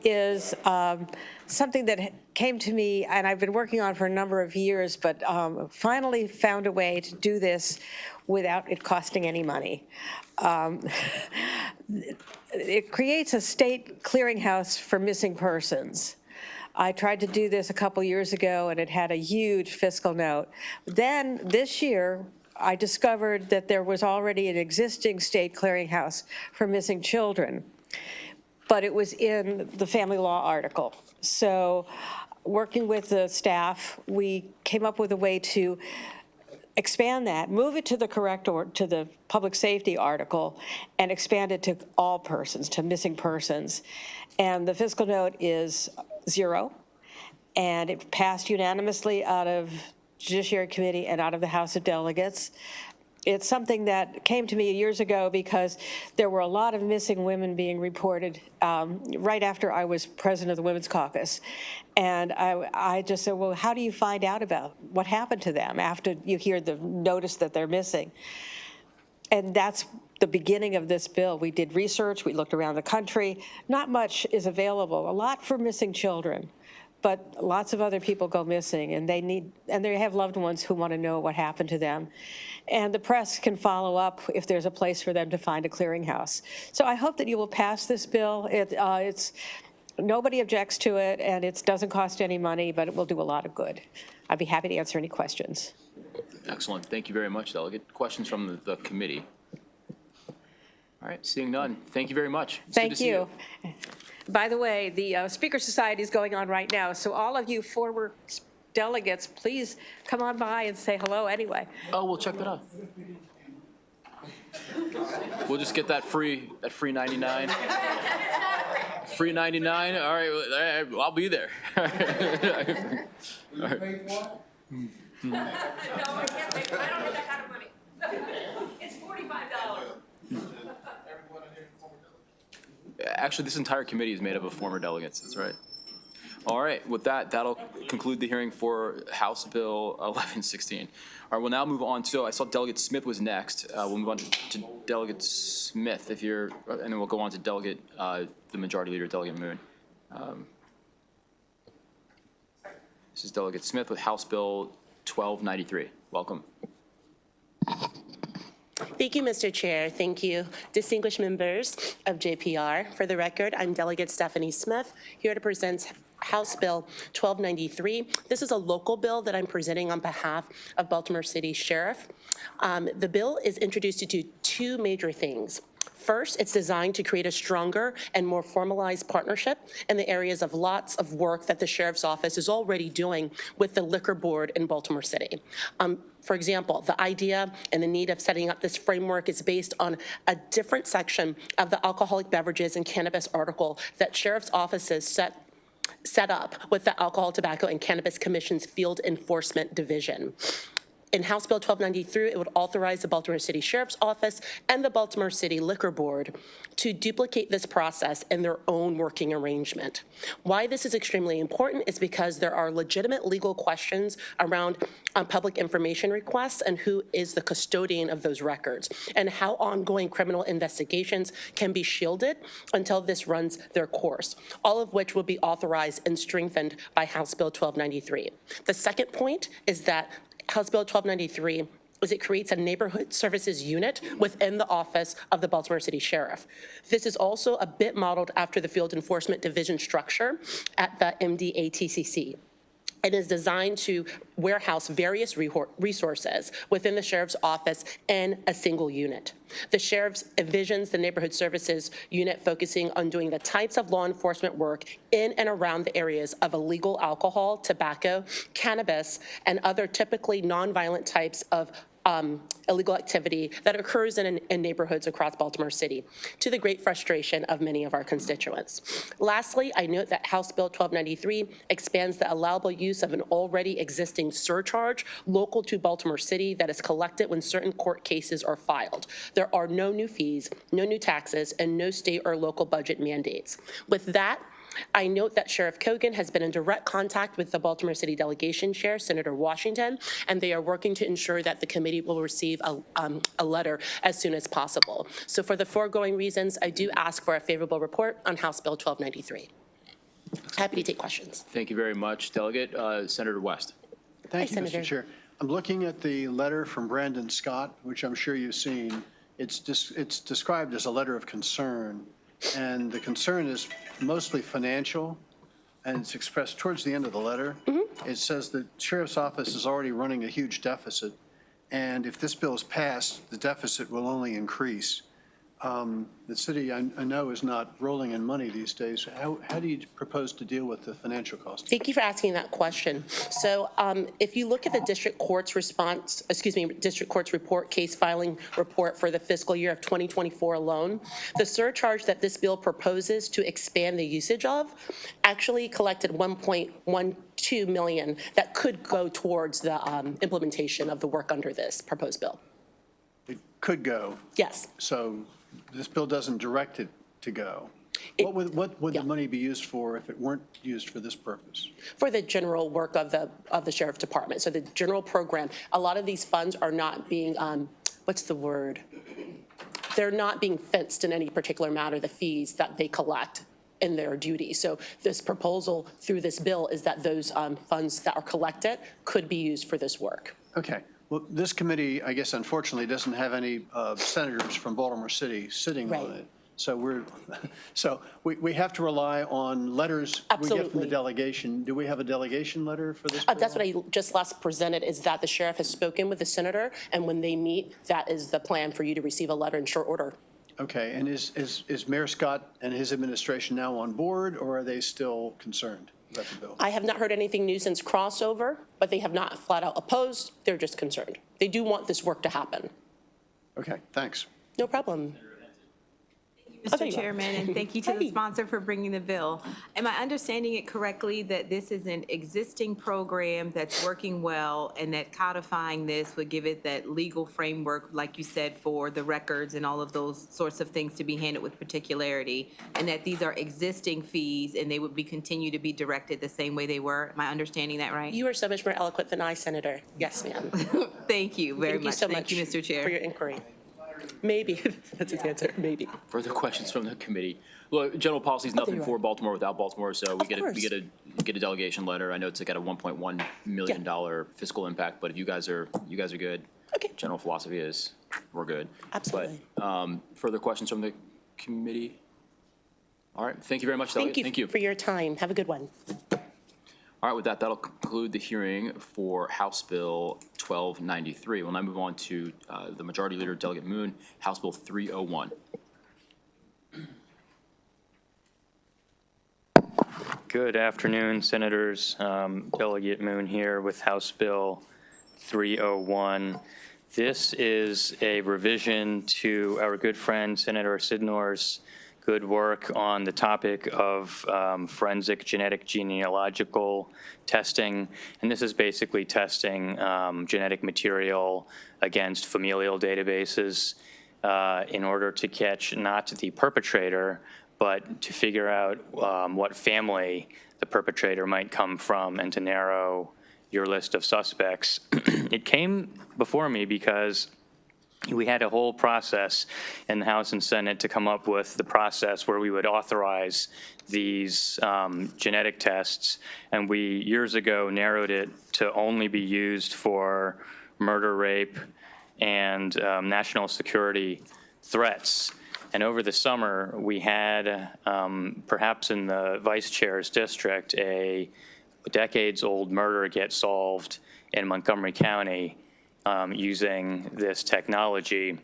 is something that came to me, and I've been working on for a number of years, but finally found a way to do this without it costing any money. It creates a state clearinghouse for missing persons. I tried to do this a couple years ago, and it had a huge fiscal note. Then this year, I discovered that there was already an existing state clearinghouse for missing children, but it was in the family law article. So working with the staff, we came up with a way to expand that, move it to the correct or to the public safety article, and expand it to all persons, to missing persons. And the fiscal note is 0, and it passed unanimously out of Judiciary Committee and out of the House of Delegates. It's something that came to me years ago because there were a lot of missing women being reported right after I was president of the Women's Caucus. And I just said, well, how do you find out about what happened to them after you hear the notice that they're missing? And that's the beginning of this bill. We did research, we looked around the country. Not much is available, a lot for missing children, but lots of other people go missing, and they have loved ones who want to know what happened to them. And the press can follow up if there's a place for them to find a clearinghouse. So I hope that you will pass this bill. Nobody objects to it, and it doesn't cost any money, but it will do a lot of good. I'd be happy to answer any questions. Excellent. Thank you very much, Delegate. Questions from the committee? All right, seeing none. Thank you very much. It's Thank you. By the way, the Speaker Society is going on right now, so all of you former delegates, please come on by and say hello anyway. Oh, we'll check that out. We'll just get that free 99. Free 99. All right, I'll be there. All right. No, I can't pay. I don't have that kind of money. It's $45. Actually, this entire committee is made up of former delegates. That's right. All right. With that, that'll conclude the hearing for House Bill 1116. All right. We'll now move on to. I saw Delegate Smith was next. We'll move on to Delegate Smith, if you're, and then we'll go on to Delegate the Majority Leader, Delegate Moon. This is Delegate Smith with House Bill 1293. Welcome. Thank you, Mr. Chair. Thank you, distinguished members of JPR. For the record, I'm Delegate Stephanie Smith, here to present House Bill 1293. This is a local bill that I'm presenting on behalf of Baltimore City Sheriff. The bill is introduced to do two major things. First, it's designed to create a stronger and more formalized partnership in the areas of lots of work that the Sheriff's Office is already doing with the Liquor Board in Baltimore City. For example, the idea and the need of setting up this framework is based on a different section of the alcoholic beverages and cannabis article that Sheriff's offices set up with the Alcohol, Tobacco, and Cannabis Commission's Field Enforcement Division. In House Bill 1293, it would authorize the Baltimore City Sheriff's Office and the Baltimore City Liquor Board to duplicate this process in their own working arrangement. Why this is extremely important is because there are legitimate legal questions around public information requests and who is the custodian of those records, and how ongoing criminal investigations can be shielded until this runs their course, all of which will be authorized and strengthened by House Bill 1293. The second point is that House Bill 1293 is it creates a neighborhood services unit within the office of the Baltimore City Sheriff. This is also a bit modeled after the Field Enforcement Division structure at the MDATCC. It is designed to warehouse various resources within the Sheriff's Office in a single unit. The Sheriff envisions the Neighborhood Services Unit focusing on doing the types of law enforcement work in and around the areas of illegal alcohol, tobacco, cannabis, and other typically nonviolent types of illegal activity that occurs in neighborhoods across Baltimore City, to the great frustration of many of our constituents. Lastly, I note that House Bill 1293 expands the allowable use of an already existing surcharge local to Baltimore City that is collected when certain court cases are filed. There are no new fees, no new taxes, and no state or local budget mandates. With that, I note that Sheriff Kogan has been in direct contact with the Baltimore City Delegation Chair, Senator Washington, and they are working to ensure that the committee will receive a letter as soon as possible. So for the foregoing reasons, I do ask for a favorable report on House Bill 1293. Happy to take questions. Thank you very much, Delegate. Senator West. Thank you, Senator. Mr. Chair. I'm looking at the letter from Brandon Scott, which I'm sure you've seen. It's described as a letter of concern, and the concern is mostly financial, and it's expressed towards the end of the letter. It says the sheriff's office is already running a huge deficit, and if this bill is passed, the deficit will only increase. The city, I know, is not rolling in money these days. How do you propose to deal with the financial cost? Thank you for asking that question. So if you look at the district court's response, district court's report, case filing report for the fiscal year of 2024 alone, the surcharge that this bill proposes to expand the usage of actually collected $1.12 million that could go towards the implementation of the work under this proposed bill. It could go. Yes. So this bill doesn't direct it to go. What would the money be used for if it weren't used for this purpose? For the general work of the sheriff's department. So the general program, a lot of these funds are not being, what's the word? They're not being fenced in any particular matter, the fees that they collect in their duty. So this proposal through this bill is that those funds that are collected could be used for this work. Okay. Well, this committee, I guess, unfortunately, doesn't have any senators from Baltimore City sitting on it. So we have to rely on letters we get from the delegation. Do we have a delegation letter for this bill? That's what I just last presented, is that the sheriff has spoken with the senator, and when they meet, that is the plan for you to receive a letter in short order. Okay. And is Mayor Scott and his administration now on board, or are they still concerned about the bill? I have not heard anything new since crossover, but they have not flat out opposed. They're just concerned. They do want this work to happen. Okay. Thanks. No problem. Mr. Chairman, and thank you to the sponsor for bringing the bill. Am I understanding it correctly that this is an existing program that's working well, and that codifying this would give it that legal framework, like you said, for the records and all of those sorts of things to be handled with particularity, and that these are existing fees and they would be continue to be directed the same way they were? Am I understanding that right? You are so much more eloquent than I, Senator. Yes, ma'am. Thank you very much. Thank you, Mr. Chair. for your inquiry. Maybe. That's his answer. Maybe. Further questions from the committee? Look, general policy is nothing you for Baltimore without Baltimore, so we course. get a delegation letter. I know it's like at a $1.1 million fiscal impact, but if you guys are good. Okay. General philosophy is we're good. Absolutely. But further questions from the committee? All right. Thank you very much, Delegate. Thank you for your time. Have a good one. All right, with that, that'll conclude the hearing for House Bill 1293. We'll now move on to the Majority Leader, Delegate Moon, House Bill 301. Good afternoon, Senators. Delegate Moon here with House Bill 301. This is a revision to our good friend Senator Sidnor's good work on the topic of forensic genetic genealogical testing. And this is basically testing genetic material against familial databases in order to catch not the perpetrator, but to figure out what family the perpetrator might come from and to narrow your list of suspects. It came before me because we had a whole process in the House and Senate to come up with the process where we would authorize these genetic tests, and we years ago narrowed it to only be used for murder, rape, and national security threats. And over the summer, we had, perhaps in the vice chair's district, a decades-old murder get solved in Montgomery County using this technology.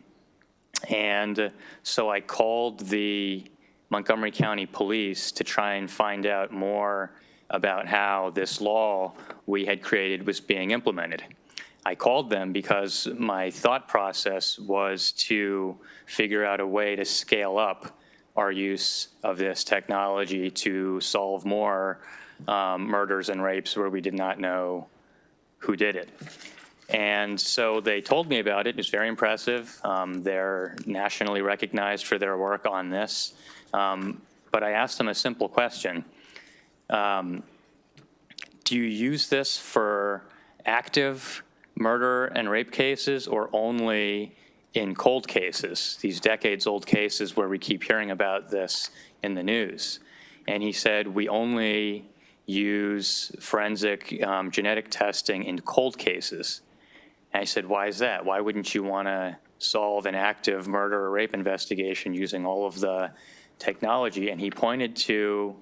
And so I called the Montgomery County Police to try and find out more about how this law we had created was being implemented. I called them because my thought process was to figure out a way to scale up our use of this technology to solve more murders and rapes where we did not know who did it. And so they told me about it. It was very impressive. They're nationally recognized for their work on this. But I asked them a simple question. do you use this for active murder and rape cases or only in cold cases, these decades-old cases where we keep hearing about this in the news? And he said, we only use forensic genetic testing in cold cases. And I said, why is that? Why wouldn't you want to solve an active murder or rape investigation using all of the technology? And he pointed to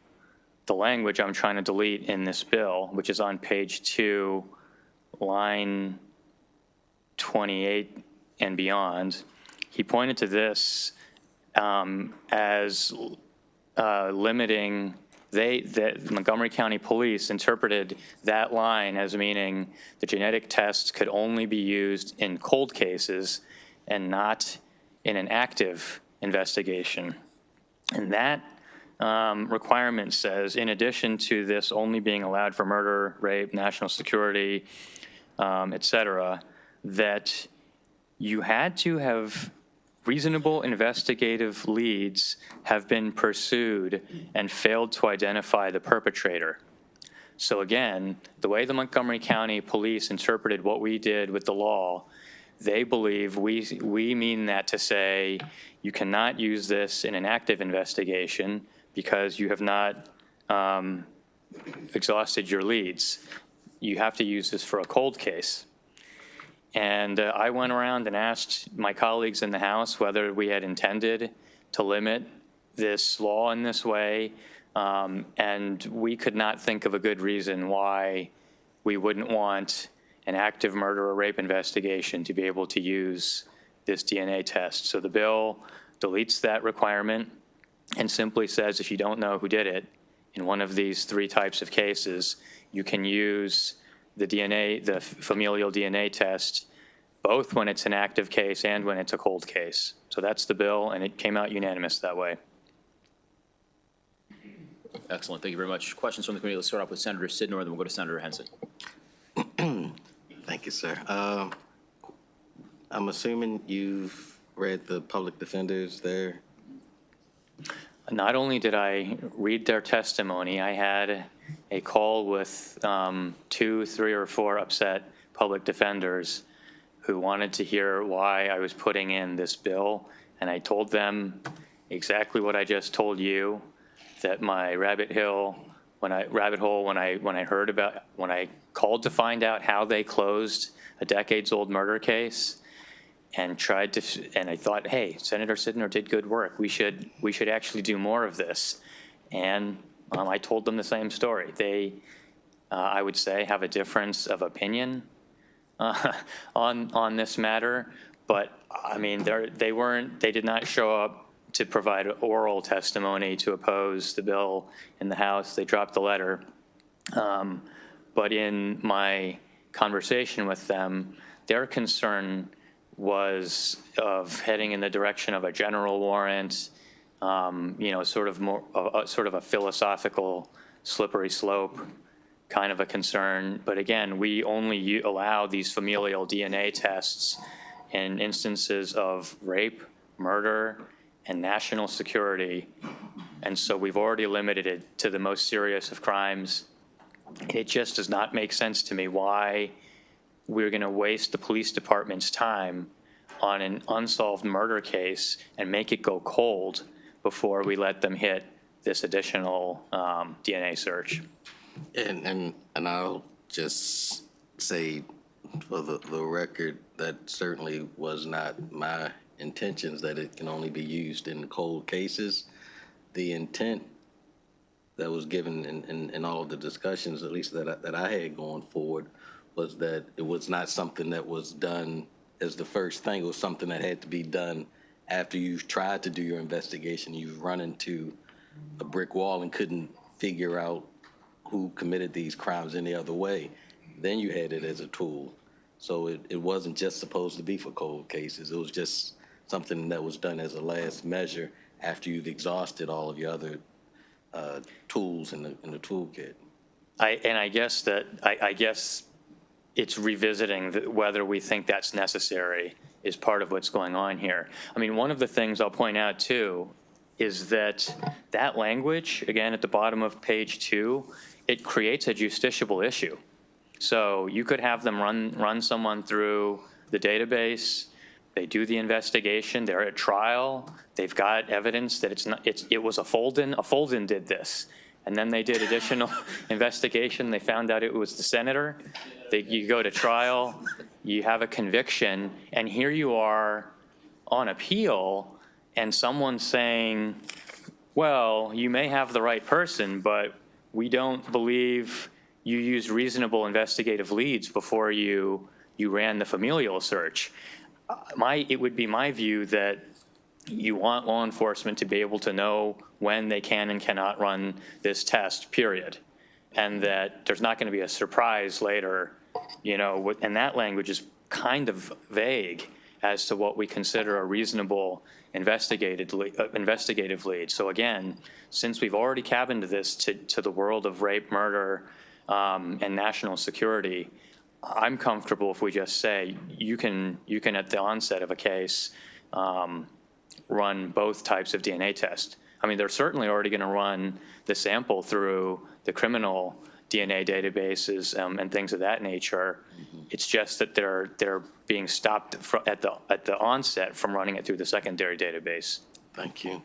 the language I'm trying to delete in this bill, which is on page 2, line 28 and beyond. He pointed to this as limiting, the Montgomery County Police interpreted that line as meaning the genetic tests could only be used in cold cases and not in an active investigation. And that requirement says, in addition to this only being allowed for murder, rape, national security, et cetera, that you had to have reasonable investigative leads have been pursued and failed to identify the perpetrator. So again, the way the Montgomery County Police interpreted what we did with the law, they believe we mean that to say you cannot use this in an active investigation because you have not exhausted your leads. You have to use this for a cold case. And I went around and asked my colleagues in the House whether we had intended to limit this law in this way, and we could not think of a good reason why we wouldn't want an active murder or rape investigation to be able to use this DNA test. So the bill deletes that requirement and simply says if you don't know who did it in one of these 3 types of cases, you can use the DNA, the familial DNA test, both when it's an active case and when it's a cold case. So that's the bill, and it came out unanimous that way. Excellent. Thank you very much. Questions from the committee. Let's start off with Senator Sidnor, then we'll go to Senator Henson. Thank you, sir. I'm assuming you've read the public defenders there. Not only did I read their testimony, I had a call with 2, 3, or 4 upset public defenders who wanted to hear why I was putting in this bill. And I told them exactly what I just told you, that my rabbit hole when I called to find out how they closed a decades-old murder case, and I thought, hey, Senator Sidnor did good work. We should actually do more of this. And I told them the same story. They, I would say, have a difference of opinion on this matter. But I mean, they did not show up to provide oral testimony to oppose the bill in the House. They dropped the letter. But in my conversation with them, their concern was of heading in the direction of a general warrant, sort of a philosophical slippery slope kind of a concern. But again, we only allow these familial DNA tests in instances of rape, murder, and national security. And so we've already limited it to the most serious of crimes. It just does not make sense to me why we're going to waste the police department's time on an unsolved murder case and make it go cold before we let them hit this additional DNA search. And I'll just say for the record, that certainly was not my intentions, that it can only be used in cold cases. The intent that was given in all of the discussions, at least that I had going forward, was that it was not something that was done as the first thing. It was something that had to be done after you've tried to do your investigation. You've run into a brick wall and couldn't figure out who committed these crimes any other way. Then you had it as a tool. So it wasn't just supposed to be for cold cases. It was just something that was done as a last measure after you've exhausted all of your other tools in the toolkit. I guess it's revisiting whether we think that's necessary is part of what's going on here. I mean, one of the things I'll point out too, is that language, again, at the bottom of page 2, it creates a justiciable issue. So you could have them run someone through the database, they do the investigation, they're at trial, they've got evidence that it was a Folden did this. And then they did additional investigation, they found out it was the senator. You go to trial, you have a conviction, and here you are on appeal, and someone's saying, well, you may have the right person, but we don't believe you used reasonable investigative leads before you ran the familial search. It would be my view that you want law enforcement to be able to know when they can and cannot run this test, period. And that there's not going to be a surprise later, and that language is kind of vague as to what we consider a reasonable investigative lead. So again, since we've already cabined this to the world of rape, murder, and national security, I'm comfortable if we just say you can at the onset of a case run both types of DNA test. I mean, they're certainly already going to run the sample through the criminal DNA databases and things of that nature. It's just that they're being stopped at the onset from running it through the secondary database. Thank you.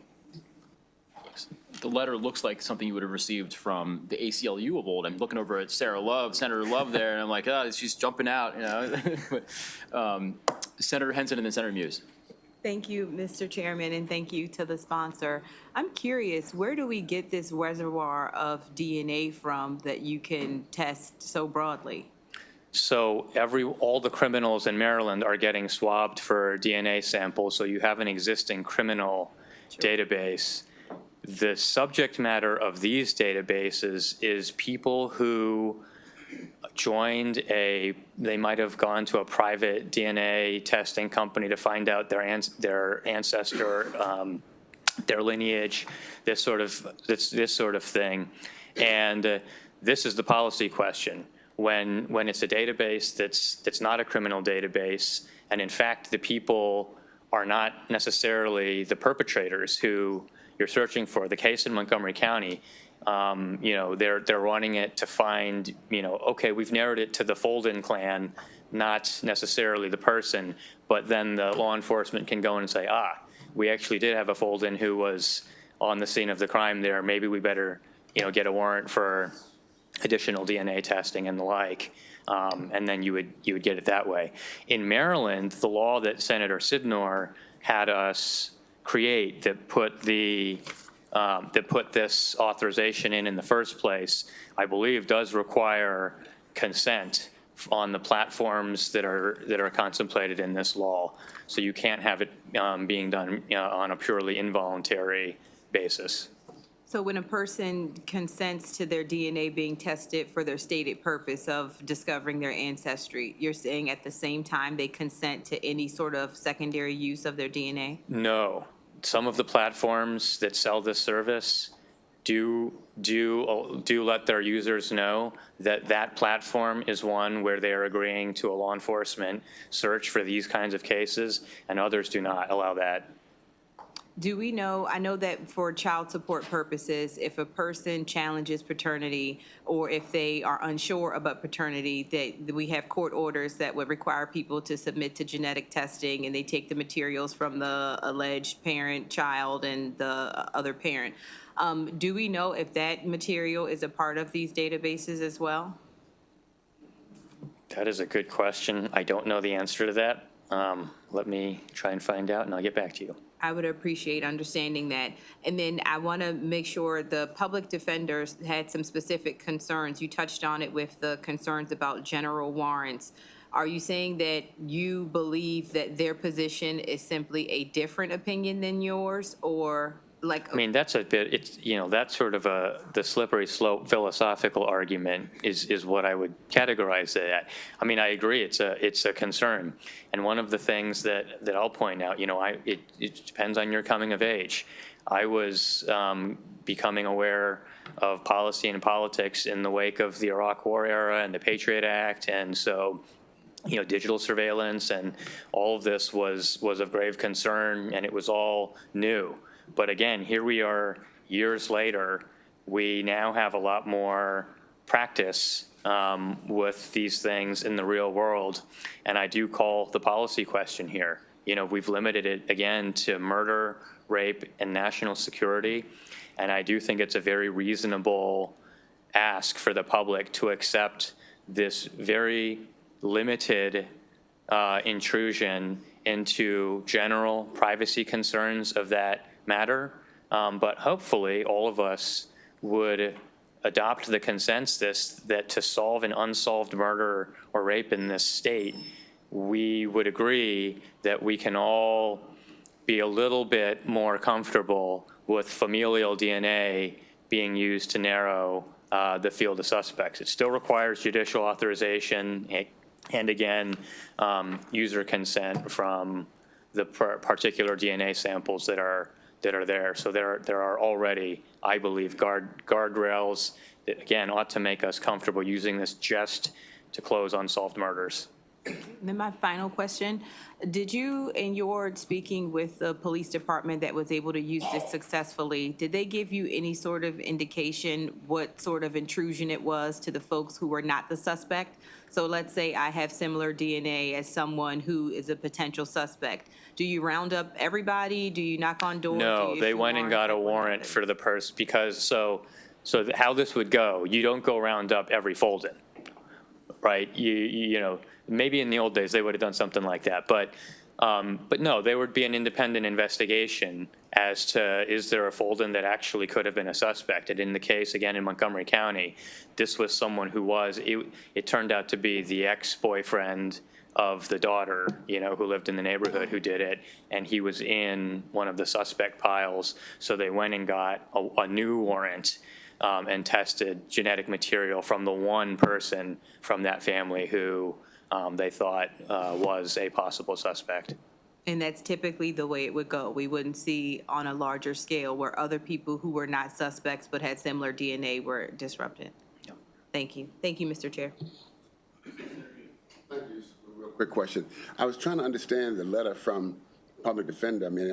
The letter looks like something you would have received from the ACLU of old. I'm looking over at Senator Love there, and I'm like, oh, she's jumping out, Senator Henson and then Senator Muse. Thank you, Mr. Chairman, and thank you to the sponsor. I'm curious, where do we get this reservoir of DNA from that you can test so broadly? So all the criminals in Maryland are getting swabbed for DNA samples, so you have an existing criminal database. The subject matter of these databases is people who joined they might have gone to a private DNA testing company to find out their ancestor, their lineage, this sort of thing. And this is the policy question. When it's a database that's not a criminal database, and in fact the people are not necessarily the perpetrators who you're searching for. The case in Montgomery County, they're running it to find, okay, we've narrowed it to the Folden clan, not necessarily the person, but then the law enforcement can go in and say, we actually did have a Folden who was on the scene of the crime there. Maybe we better, get a warrant for additional DNA testing and the like. And then you would get it that way. In Maryland, the law that Senator Sidnor had us create that put this authorization in the first place, I believe does require consent on the platforms that are contemplated in this law. So you can't have it being done on a purely involuntary basis. So when a person consents to their DNA being tested for their stated purpose of discovering their ancestry, you're saying at the same time they consent to any sort of secondary use of their DNA? No. Some of the platforms that sell this service do let their users know that platform is one where they are agreeing to a law enforcement search for these kinds of cases, and others do not allow that. Do we know, I know that for child support purposes, if a person challenges paternity or if they are unsure about paternity, that we have court orders that would require people to submit to genetic testing, and they take the materials from the alleged parent, child, and the other parent. Do we know if that material is a part of these databases as well? That is a good question. I don't know the answer to that. Let me try and find out, and I'll get back to you. I would appreciate understanding that. And then I want to make sure the public defenders had some specific concerns. You touched on it with the concerns about general warrants. Are you saying that you believe that their position is simply a different opinion than yours, or like? I mean, that's a bit, that's sort of the slippery slope philosophical argument is what I would categorize it at. I mean, I agree, it's a concern. And one of the things that I'll point out, it depends on your coming of age. I was becoming aware of policy and politics in the wake of the Iraq War era and the Patriot Act, and so digital surveillance and all of this was of grave concern, and it was all new. But again, here we are years later. We now have a lot more practice with these things in the real world. And I do call the policy question here. You know, we've limited it again to murder, rape, and national security. And I do think it's a very reasonable ask for the public to accept this very limited intrusion into general privacy concerns of that matter. But hopefully all of us would adopt the consensus that to solve an unsolved murder or rape in this state, we would agree that we can all be a little bit more comfortable with familial DNA being used to narrow the field of suspects. It still requires judicial authorization and again, user consent from the particular DNA samples that are there. So there are already, I believe, guardrails that, again, ought to make us comfortable using this just to close unsolved murders. Then my final question, did you, in your speaking with the police department that was able to use this successfully, did they give you any sort of indication what sort of intrusion it was to the folks who were not the suspect? So let's say I have similar DNA as someone who is a potential suspect. Do you round up everybody? Do you knock on doors? No, they went and got a warrant for the person because so how this would go, you don't go round up every fold-in, right? You know, maybe in the old days they would have done something like that, but no, there would be an independent investigation as to is there a fold-in that actually could have been a suspect. And in the case, again, in Montgomery County, this was someone who was, it turned out to be the ex-boyfriend of the daughter, you know, who lived in the neighborhood who did it, and he was in one of the suspect piles. So they went and got a new warrant and tested genetic material from the one person from that family who they thought was a possible suspect. And that's typically the way it would go. We wouldn't see on a larger scale where other people who were not suspects but had similar DNA were disrupted. Yep. Thank you. Thank you, Mr. Chair. Thank you. Real quick question. I was trying to understand the letter from public defender. I mean,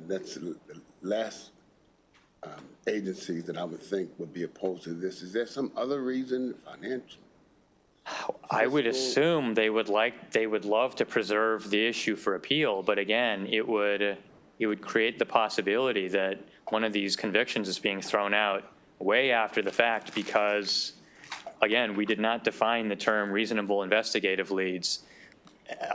that's the last agencies that I would think would be opposed to this. Is there some other reason, financial? I would assume they would love to preserve the issue for appeal, but again, it would create the possibility that one of these convictions is being thrown out way after the fact because, again, we did not define the term reasonable investigative leads.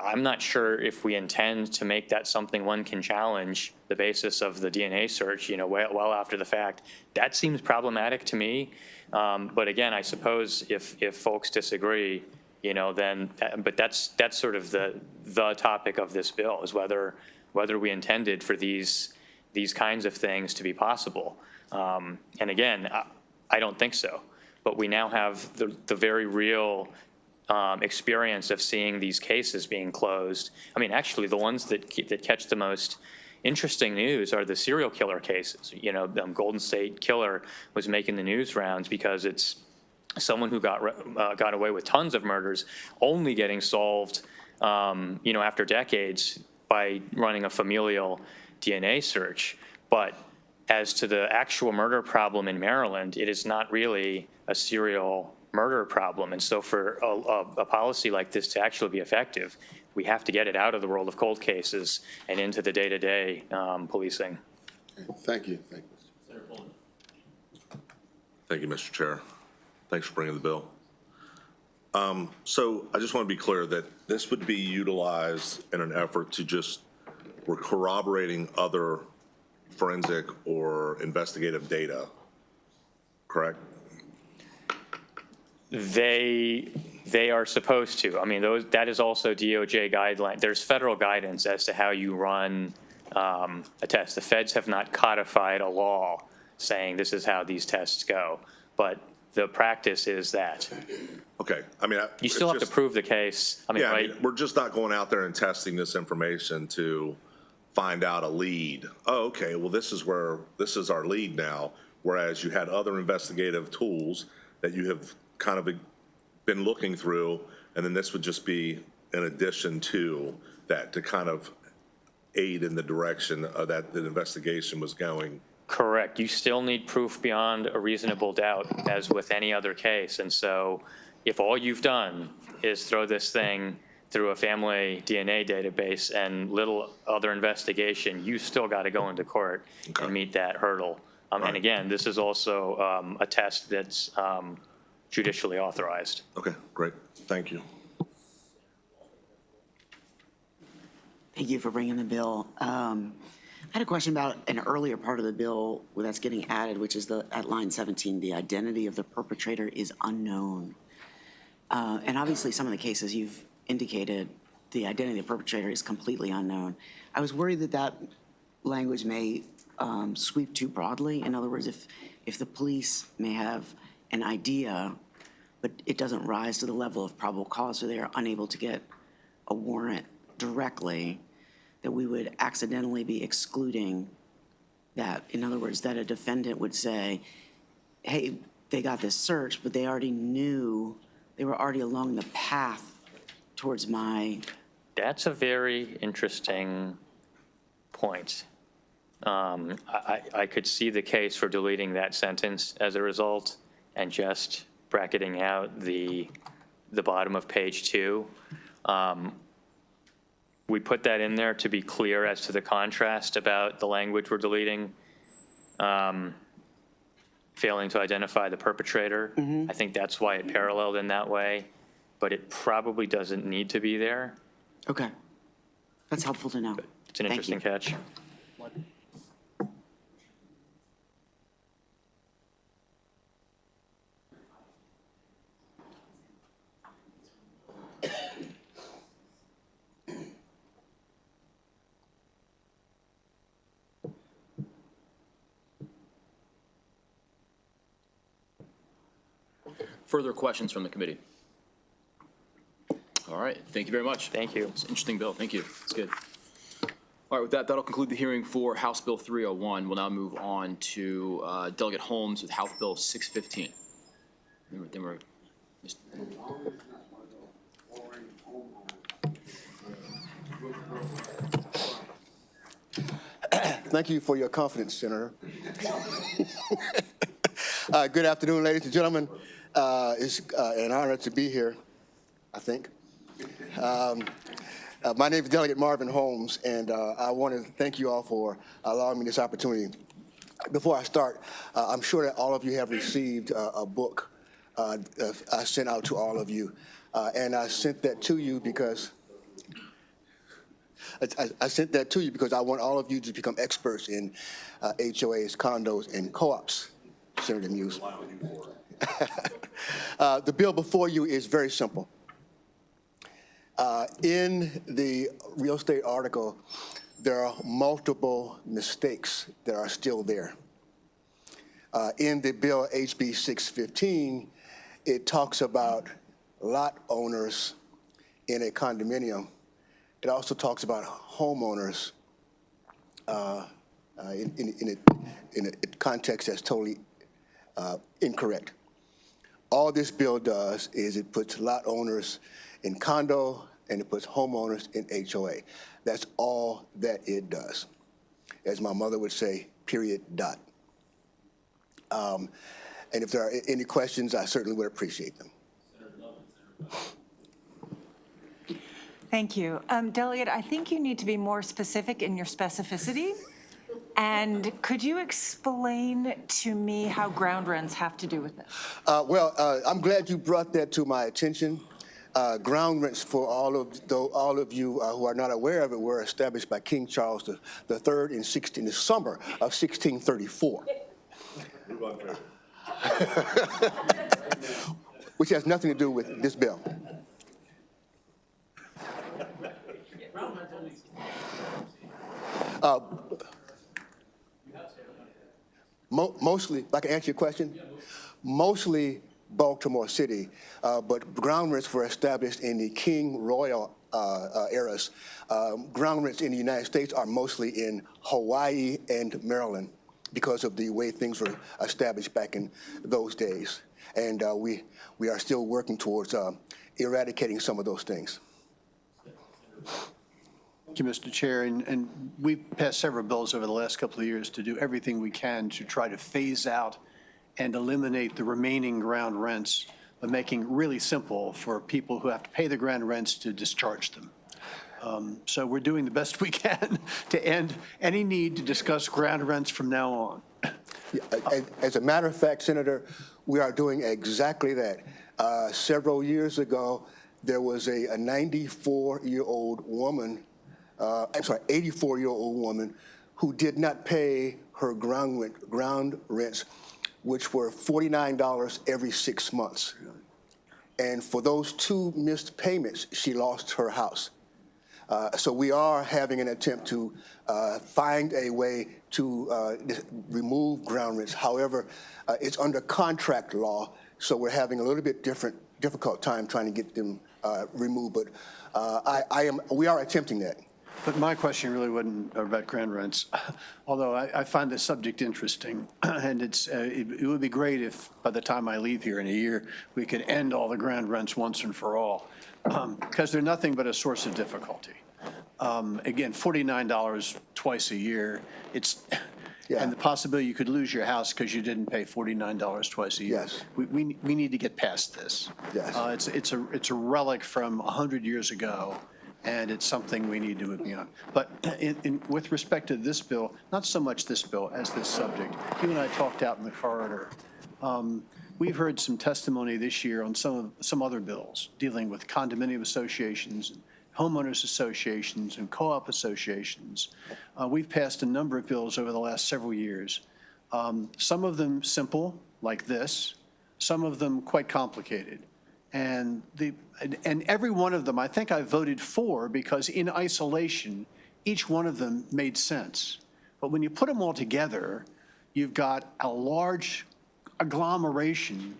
I'm not sure if we intend to make that something one can challenge the basis of the DNA search, you know, well after the fact. That seems problematic to me. But again, I suppose if folks disagree, you know, then, but that's sort of the topic of this bill is whether we intended for these kinds of things to be possible. And again, I don't think so. But we now have the very real experience of seeing these cases being closed. I mean, actually, the ones that catch the most interesting news are the serial killer cases. You know, Golden State Killer was making the news rounds because it's someone who got away with tons of murders, only getting solved, you know, after decades by running a familial DNA search. But as to the actual murder problem in Maryland, it is not really a serial murder problem. And so for a policy like this to actually be effective, we have to get it out of the world of cold cases and into the day-to-day policing. Thank you. Thank you. Thank you, Mr. Chair. Thanks for bringing the bill. So I just want to be clear that this would be utilized in an effort to just, we're corroborating other forensic or investigative data, correct? They are supposed to. I mean, that is also DOJ guideline. There's federal guidance as to how you run a test. The feds have not codified a law saying this is how these tests go, but the practice is that. Okay. I mean, you still have to prove the case. I mean, yeah, right? I mean, we're just not going out there and testing this information to find out a lead. Oh, okay. Well, this is our lead now. Whereas you had other investigative tools that you have kind of been looking through, and then this would just be in addition to that to kind of aid in the direction that the investigation was going. Correct. You still need proof beyond a reasonable doubt, as with any other case. And so if all you've done is throw this thing through a family DNA database and little other investigation, you still got to go into court and meet that hurdle. And again, this is also a test that's judicially authorized. Okay, great. Thank you. Thank you for bringing the bill. I had a question about an earlier part of the bill that's getting added, which is at line 17, the identity of the perpetrator is unknown. And obviously, some of the cases you've indicated, the identity of the perpetrator is completely unknown. I was worried that that language may sweep too broadly. In other words, if the police may have an idea, but it doesn't rise to the level of probable cause, or they are unable to get a warrant directly, that we would accidentally be excluding that. In other words, that a defendant would say, hey, they got this search, but they already knew, they were already along the path towards my. That's a very interesting point. I could see the case for deleting that sentence as a result and just bracketing out the bottom of page 2. We put that in there to be clear as to the contrast about the language we're deleting, failing to identify the perpetrator. I think that's why it paralleled in that way, but it probably doesn't need to be there. Okay. That's helpful to know. It's an interesting catch. Further questions from the committee? All right, thank you very much. Thank you. It's an interesting bill, thank you, it's good. All right, with that, that'll conclude the hearing for House Bill 301. We'll now move on to Delegate Holmes with House Bill 615. Then we're Thank you for your confidence, Senator. Good afternoon, ladies and gentlemen. It's an honor to be here, I think. My name is Delegate Marvin Holmes, and I want to thank you all for allowing me this opportunity. Before I start, I'm sure that all of you have received a book I sent out to all of you, and I sent that to you because I want all of you to become experts in HOAs, condos, and co-ops, Senator Muse. The bill before you is very simple. In the real estate article, there are multiple mistakes that are still there. In the bill HB 615, it talks about lot owners in a condominium. It also talks about homeowners in a context that's totally incorrect. All this bill does is it puts lot owners in condo and it puts homeowners in HOA. That's all that it does. As my mother would say, period, dot. And if there are any questions, I certainly would appreciate them. Thank you. Delegate, I think you need to be more specific in your specificity. And could you explain to me how ground rents have to do with this? Well, I'm glad you brought that to my attention. Ground rents, for all of you who are not aware of it, were established by King Charles III in the summer of 1634. Which has nothing to do with this bill. Mostly, if I can answer your question, mostly Baltimore City, but ground rents were established in the King Royal eras. Ground rents in the United States are mostly in Hawaii and Maryland because of the way things were established back in those days. And we are still working towards eradicating some of those things. Thank you, Mr. Chair. And we've passed several bills over the last couple of years to do everything we can to try to phase out and eliminate the remaining ground rents, but making it really simple for people who have to pay the ground rents to discharge them. So we're doing the best we can to end any need to discuss ground rents from now on. As a matter of fact, Senator, we are doing exactly that. Several years ago, there was a 94-year-old woman, 84-year-old woman who did not pay her ground rents, which were $49 every 6 months. And for those 2 missed payments, she lost her house. So we are having an attempt to find a way to remove ground rents. However, it's under contract law, so we're having a little bit difficult time trying to get them removed. But we are attempting that. But my question really wasn't about ground rents, although I find the subject interesting. And it would be great if by the time I leave here in a year, we could end all the ground rents once and for all, because they're nothing but a source of difficulty. Again, $49 twice a year, and the possibility you could lose your house because you didn't pay $49 twice a year. Yes. We need to get past this. Yes. It's a relic from 100 years ago, and it's something we need to move beyond. But with respect to this bill, not so much this bill as this subject, you and I talked out in the corridor. We've heard some testimony this year on some other bills dealing with condominium associations, homeowners associations, and co-op associations. We've passed a number of bills over the last several years. Some of them simple, like this. Some of them quite complicated. And every one of them, I think I voted for because in isolation, each one of them made sense. But when you put them all together, you've got a large agglomeration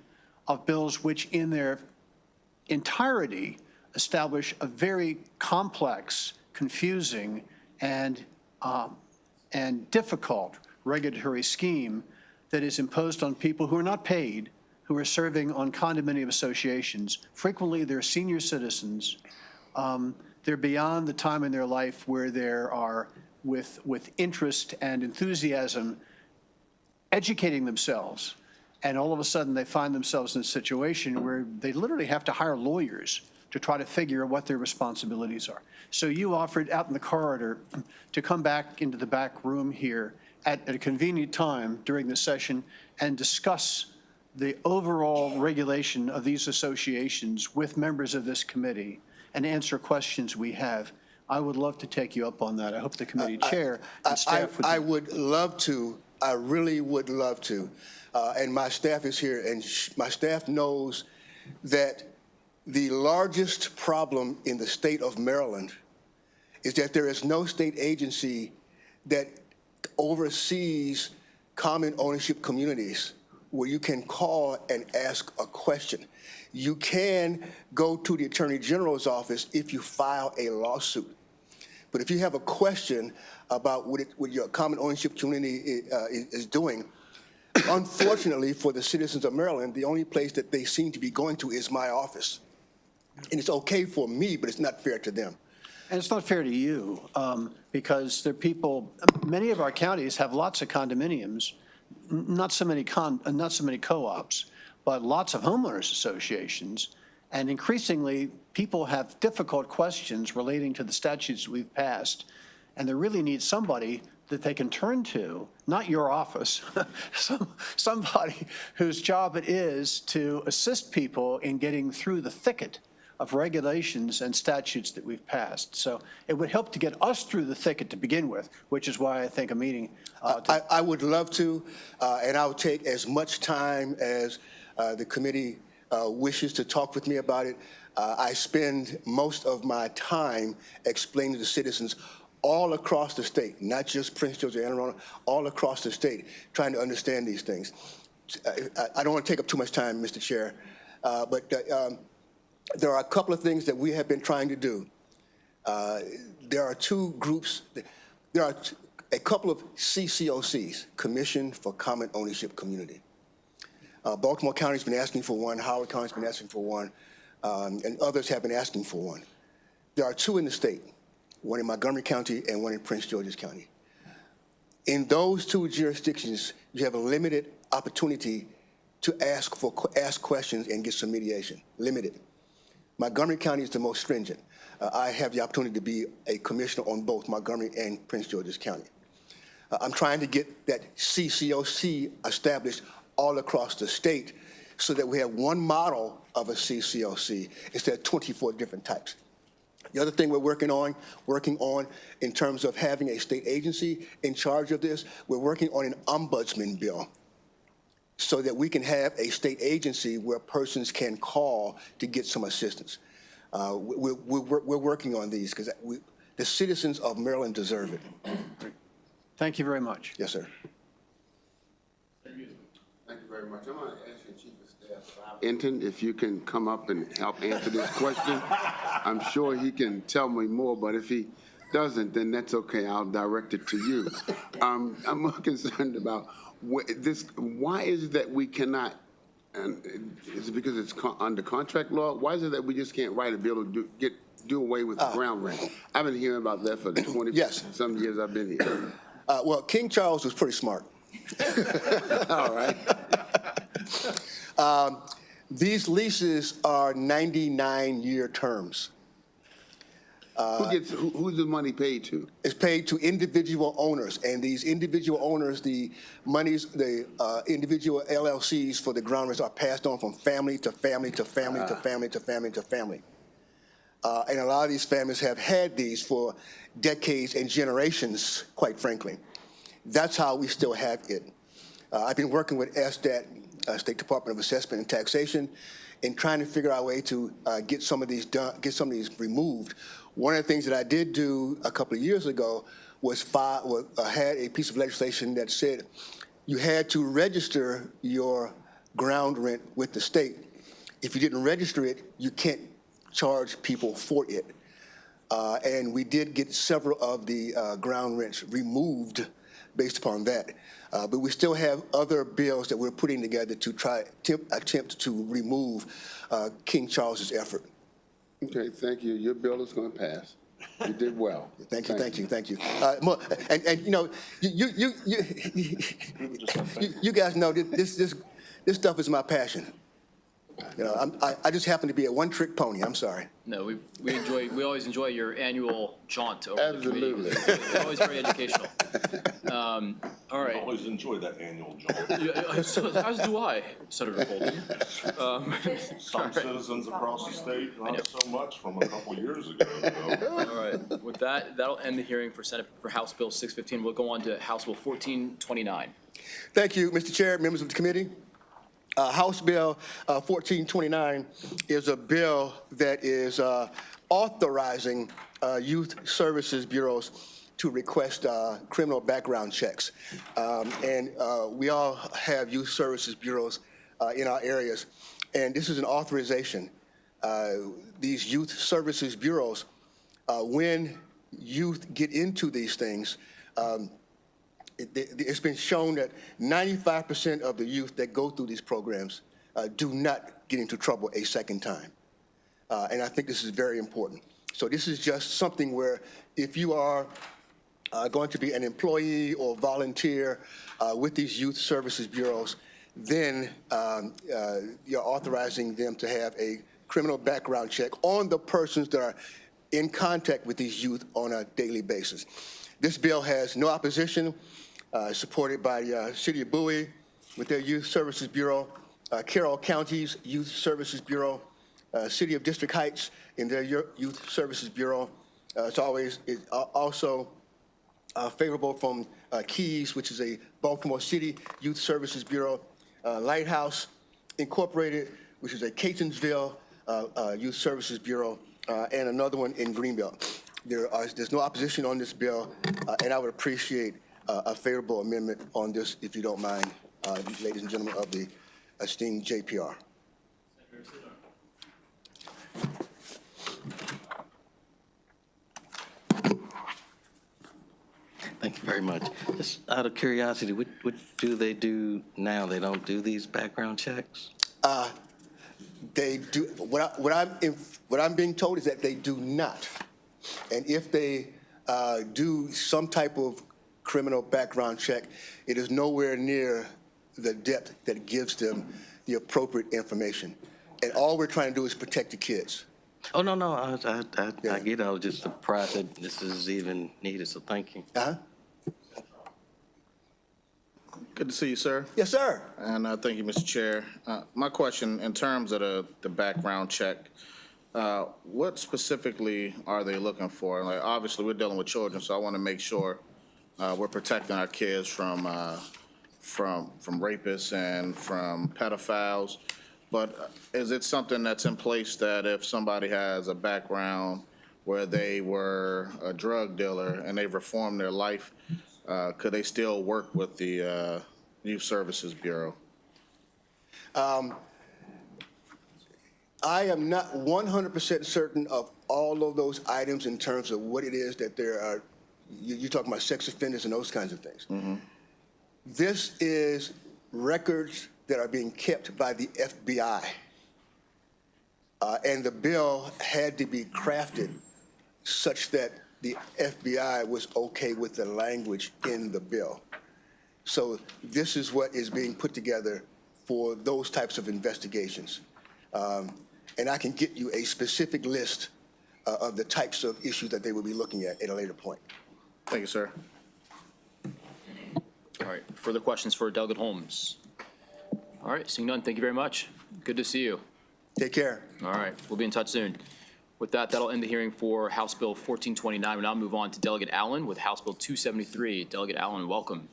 of bills which in their entirety establish a very complex, confusing, and difficult regulatory scheme that is imposed on people who are not paid, who are serving on condominium associations. Frequently, they're senior citizens. They're beyond the time in their life where they are, with interest and enthusiasm, educating themselves. And all of a sudden, they find themselves in a situation where they literally have to hire lawyers to try to figure out what their responsibilities are. So you offered out in the corridor to come back into the back room here at a convenient time during the session and discuss the overall regulation of these associations with members of this committee and answer questions we have. I would love to take you up on that. I hope the committee chair and staff would. I would love to. I really would love to. And my staff is here, and my staff knows that the largest problem in the state of Maryland is that there is no state agency that oversees common ownership communities where you can call and ask a question. You can go to the Attorney General's office if you file a lawsuit. But if you have a question about what your common ownership community is doing, unfortunately for the citizens of Maryland, the only place that they seem to be going to is my office. And it's okay for me, but it's not fair to them. And it's not fair to you because there are people, many of our counties have lots of condominiums, not so many co-ops, but lots of homeowners associations. And increasingly, people have difficult questions relating to the statutes we've passed. And they really need somebody that they can turn to, not your office, somebody whose job it is to assist people in getting through the thicket of regulations and statutes that we've passed. So it would help to get us through the thicket to begin with, which is why I think a meeting. I would love to, and I'll take as much time as the committee wishes to talk with me about it. I spend most of my time explaining to citizens all across the state, not just Prince George and Anne Arundel, all across the state, trying to understand these things. I don't want to take up too much time, Mr. Chair, but there are a couple of things that we have been trying to do. There are two groups. There are a couple of CCOCs, Commission for Common Ownership Community. Baltimore County's been asking for one, Howard County's been asking for one, and others have been asking for one. There are two in the state. one in Montgomery County and one in Prince George's County. In those two jurisdictions, you have a limited opportunity to ask questions and get some mediation, limited. Montgomery County is the most stringent. I have the opportunity to be a commissioner on both Montgomery and Prince George's County. I'm trying to get that CCOC established all across the state so that we have one model of a CCOC instead of 24 different types. The other thing we're working on in terms of having a state agency in charge of this, we're working on an ombudsman bill so that we can have a state agency where persons can call to get some assistance. We're working on these because the citizens of Maryland deserve it. Thank you very much. Yes, sir. Thank you very much. I'm going to ask your Chief of Staff, Enton, if you can come up and help answer this question. I'm sure he can tell me more, but if he doesn't, then that's okay. I'll direct it to you. I'm more concerned about this. Why is it that we cannot, and is it because it's under contract law? Why is it that we just can't write a bill to do away with the ground rent? I've been hearing about that for the 20-some years I've been here. Well, King Charles was pretty smart. All right. These leases are 99-year terms. Who's the money paid to? It's paid to individual owners, and these individual owners, the individual LLCs for the ground rents are passed on from family to family to family to family to family to family. And a lot of these families have had these for decades and generations, quite frankly. That's how we still have it. I've been working with SDAT, State Department of Assessment and Taxation, in trying to figure out a way to get some of these done, get some of these removed. One of the things that I did do a couple of years ago was had a piece of legislation that said you had to register your ground rent with the state. If you didn't register it, you can't charge people for it. And we did get several of the ground rents removed based upon that. But we still have other bills that we're putting together to attempt to remove King Charles's effort. Okay, thank you. Your bill is going to pass. You did well. Thank you. And you know, you guys know this stuff is my passion. You know, I just happen to be a one-trick pony. I'm sorry. No, we always enjoy your annual jaunt over Absolutely. the committee. It's always very educational. All right. I always enjoy that annual jaunt. As do I, Senator Colton. Some citizens across the state, not so much from a couple years ago. All right. With that, that'll end the hearing for House Bill 615. We'll go on to House Bill 1429. Thank you, Mr. Chair, members of the committee. House Bill 1429 is a bill that is authorizing youth services bureaus to request criminal background checks. And we all have youth services bureaus in our areas. And this is an authorization. These youth services bureaus, when youth get into these things, it's been shown that 95% of the youth that go through these programs do not get into trouble a second time. And I think this is very important. So this is just something where if you are going to be an employee or volunteer with these youth services bureaus, then you're authorizing them to have a criminal background check on the persons that are in contact with these youth on a daily basis. This bill has no opposition. Supported by the City of Bowie with their Youth Services Bureau, Carroll County's Youth Services Bureau, City of District Heights in their Youth Services Bureau. It's also favorable from Keys, which is a Baltimore City Youth Services Bureau, Lighthouse Incorporated, which is a Catonsville Youth Services Bureau, and another one in Greenbelt. There's no opposition on this bill, and I would appreciate a favorable amendment on this, if you don't mind, ladies and gentlemen of the esteemed JPR. Thank you very much. Just out of curiosity, what do they do now? They don't do these background checks? They do. What I'm being told is that they do not. And if they do some type of criminal background check, it is nowhere near the depth that gives them the appropriate information. And all we're trying to do is protect the kids. Oh, no, I get it. I was just surprised that this is even needed, so thank you. Uh-huh. Good to see you, sir. Yes, sir. And thank you, Mr. Chair. My question, in terms of the background check, what specifically are they looking for? Like, obviously, we're dealing with children, so I want to make sure we're protecting our kids from rapists and from pedophiles. But is it something that's in place that if somebody has a background where they were a drug dealer and they've reformed their life, could they still work with the Youth Services Bureau? I am not 100% certain of all of those items in terms of what it is that there are. You're talking about sex offenders and those kinds of things. Mm-hmm. This is records that are being kept by the FBI. And the bill had to be crafted such that the FBI was okay with the language in the bill. So this is what is being put together for those types of investigations. And I can get you a specific list of the types of issues that they will be looking at a later point. Thank you, sir. All right, further questions for Delegate Holmes? All right, seeing none, thank you very much. Good to see you. Take care. All right, we'll be in touch soon. With that, that'll end the hearing for House Bill 1429. We'll now move on to Delegate Allen with House Bill 273. Delegate Allen, welcome.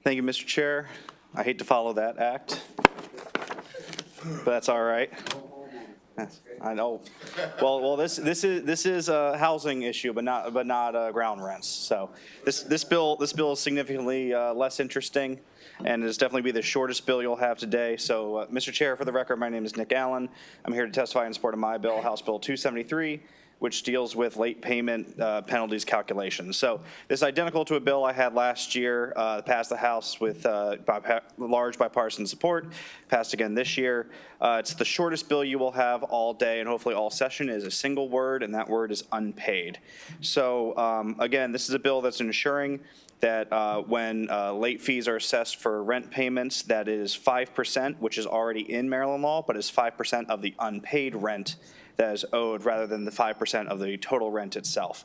Thank you, Mr. Chair. I hate to follow that act, but that's all right. I know. Well, this is a housing issue, but not ground rents. So this bill is significantly less interesting, and it's definitely be the shortest bill you'll have today. So, Mr. Chair, for the record, my name is Nick Allen. I'm here to testify in support of my bill, House Bill 273, which deals with late payment penalties calculations. So this is identical to a bill I had last year, passed the House with large bipartisan support, passed again this year. It's the shortest bill you will have all day and hopefully all session. Is a single word, and that word is unpaid. So again, this is a bill that's ensuring that when late fees are assessed for rent payments, that is 5%, which is already in Maryland law, but is 5% of the unpaid rent that is owed rather than the 5% of the total rent itself.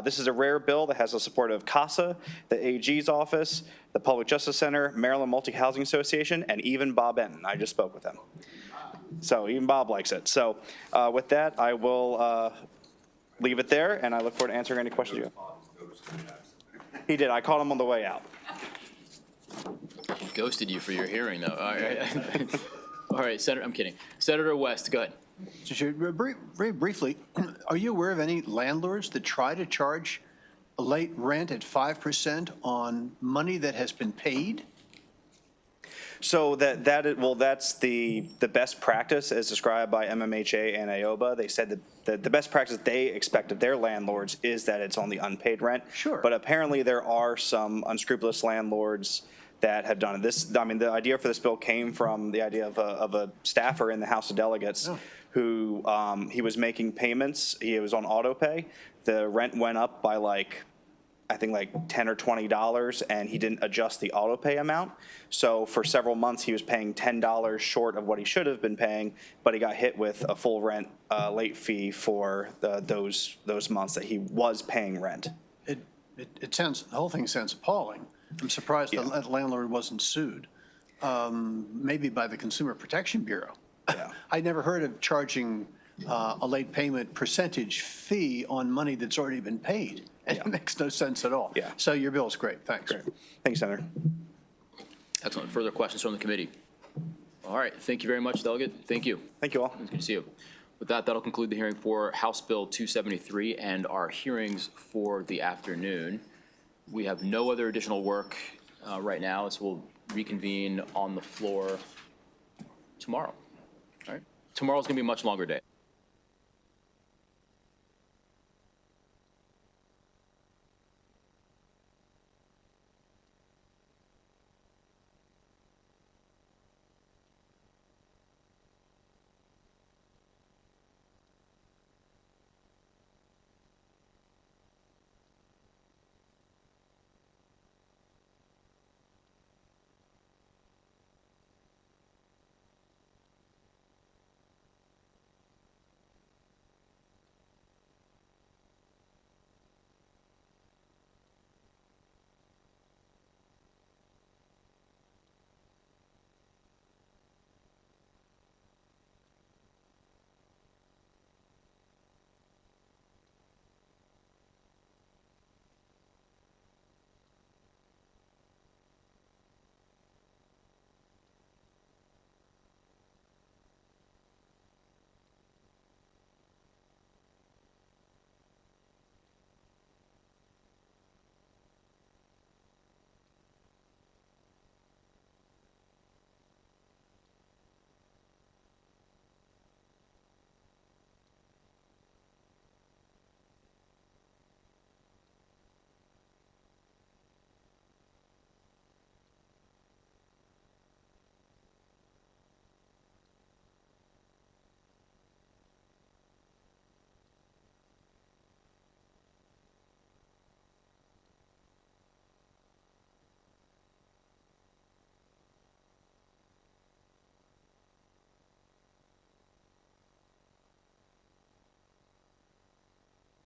This is a rare bill that has the support of CASA, the AG's office, the Public Justice Center, Maryland Multi-Housing Association, and even Bob Benton. I just spoke with him. So even Bob likes it. So with that, I will leave it there, and I look forward to answering any questions you have. He did. I called him on the way out. He ghosted you for your hearing, though. All right, all right, Senator. I'm kidding. Senator West, go ahead. Very briefly, are you aware of any landlords that try to charge a late rent at 5% on money that has been paid? So that's the best practice as described by MMHA and AOBA. They said that the best practice they expect of their landlords is that it's on the unpaid rent. Sure. But apparently there are some unscrupulous landlords that have done it. This, I mean, the idea for this bill came from the idea of a staffer in the House of Delegates who he was making payments. He was on auto pay. The rent went up by I think $10 or $20, and he didn't adjust the auto pay amount. So for several months, he was paying $10 short of what he should have been paying, but he got hit with a full rent late fee for those months that he was paying rent. It sounds, the whole thing sounds appalling. I'm surprised the landlord wasn't sued, maybe by the Consumer Protection Bureau. Yeah. I never heard of charging a late payment percentage fee on money that's already been paid. It makes no sense at all. Yeah. So your bill's great. Thanks. Great. Thank you, Senator. Excellent. Further questions from the committee? All right. Thank you very much, Delegate. Thank you. Thank you all. Good to see you. With that, that'll conclude the hearing for House Bill 273 and our hearings for the afternoon. We have no other additional work right now, so we'll reconvene on the floor tomorrow. All right. Tomorrow's going to be a much longer day.